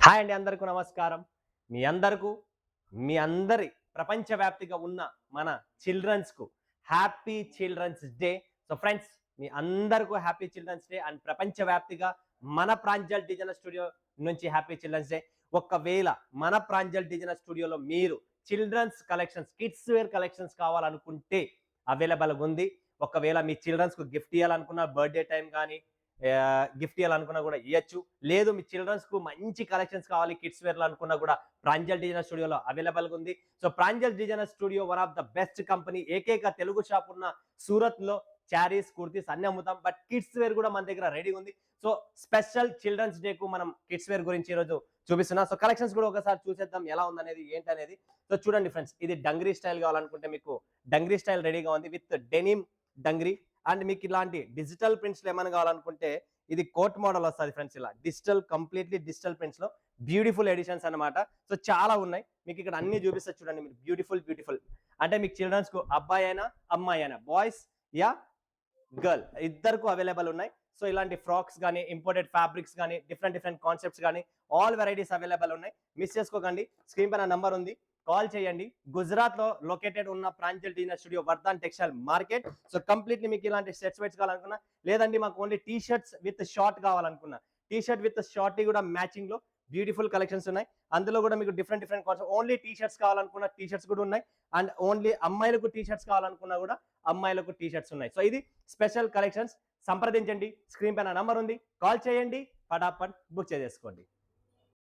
Hi అండి, అందరికీ నమస్కారం. మీ అందరకు మీ అందరి ప్రపంచవ్యాప్తిగా ఉన్న మన చిల్డ్రన్స్‌కు happy children's day. So friends, మీ అందరికీ హ్యాపీ చిల్డ్రన్స్ డే అండ్ ప్రపంచవ్యాప్తిగా మన ప్రాంజల్ డిజైనర్ స్టూడియో నుంచి హ్యాపీ చిల్డ్రన్స్ డే. ఒకవేళ మన ప్రాంజల్ డిజైనర్ స్టూడియోలో మీరు children's collections, kids wear collections కావాలనుకుంటే అవైలబుల్‌గా ఉంది. ఒకవేళ మీ చిల్డ్రన్స్‌కు గిఫ్ట్ ఇయ్యాలనుకున్న బర్త్‌డే టైమ్ గాని గిఫ్ట్ ఇయ్యాలనుకున్నా కూడా ఇయ్యొచ్చు. లేదు మీ చిల్డ్రన్స్‌కు మంచి కలెక్షన్స్ కావాలి కిడ్స్ వేర్‌లో అనుకున్నా కూడా ప్రాంజల్ డిజైనర్ స్టూడియోలో అవైలబుల్‌గా ఉంది. So Pranjal designer studio one of the best company. ఏకైక తెలుగు షాప్ ఉన్న సూరత్‌లో చారీస్, కుర్తీస్ అన్నీ అమ్ముతాం. బట్ కిడ్స్ వేర్ కూడా మన దగ్గర రెడీగా ఉంది. సో స్పెషల్ చిల్డ్రన్స్ డేకు మనం కిడ్స్ వేర్ గురించి ఈరోజు చూపిస్తున్నా. సో కలెక్షన్స్ కూడా ఒకసారి చూసేద్దాం ఎలా ఉందనేది, ఏంటనేది. సో చూడండి ఫ్రెండ్స్, ఇది డంగ్రీ స్టైల్ కావాలనుకుంటే మీకు డంగ్రీ స్టైల్ రెడీగా ఉంది విత్ డెనిమ్ డంగ్రీ. అండ్ మీకు ఇలాంటి డిజిటల్ ప్రింట్స్‌లో ఏమైనా కావాలనుకుంటే ఇది కోట్ మోడల్ వస్తది ఫ్రెండ్స్. ఇలా డిజిటల్, కంప్లీట్‌లీ డిజిటల్ ప్రింట్స్‌లో బ్యూటిఫుల్ ఎడిషన్స్ అన్నమాట. సో చాలా ఉన్నాయి. మీకు ఇక్కడ అన్ని చూపిస్తా చూడండి మీరు. బ్యూటిఫుల్ అంటే మీకు చిల్డ్రన్స్‌కు అబ్బాయి అయినా, అమ్మాయి అయినా, బాయ్స్ యా గర్ల్ ఇద్దరికీ అవైలబుల్ ఉన్నాయి. సో ఇలాంటి ఫ్రాక్స్ గాని, ఇంపోర్టెడ్ ఫ్యాబ్రిక్స్ గాని, డిఫరెంట్ కాన్సెప్ట్స్ గాని ఆల్ వెరైటీస్ అవైలబుల్ ఉన్నాయి. మిస్ చేసుకోకండి. స్క్రీన్ పైన నంబర్ ఉంది, కాల్ చేయండి. గుజరాత్ లో లొకేటెడ్ ఉన్న Pranjal designer studio, Vardhan textile market. So completely మీకు ఇలాంటి సెట్స్ వెట్స్ కావాలనుకున్నా, లేదండి మాకు only T shirts with short కావాలనుకున్నా, టీ షర్ట్ విత్ షార్ట్ కూడా మ్యాచింగ్ లో బ్యూటిఫుల్ కలెక్షన్స్ ఉన్నాయి. అందులో కూడా మీకు different concept. Only T shirts కావాలనుకున్న టీ షర్ట్స్ కూడా ఉన్నాయి. అండ్ ఓన్లీ అమ్మాయిలకు టీ షర్ట్స్ కావాలనుకున్నా కూడా అమ్మాయిలకు టీ షర్ట్స్ ఉన్నాయి. సో ఇది స్పెషల్ కలెక్షన్స్. సంప్రదించండి, స్క్రీన్ పైన నంబర్ ఉంది, కాల్ చేయండి, ఫటాఫట్ బుక్ చేసేసుకోండి.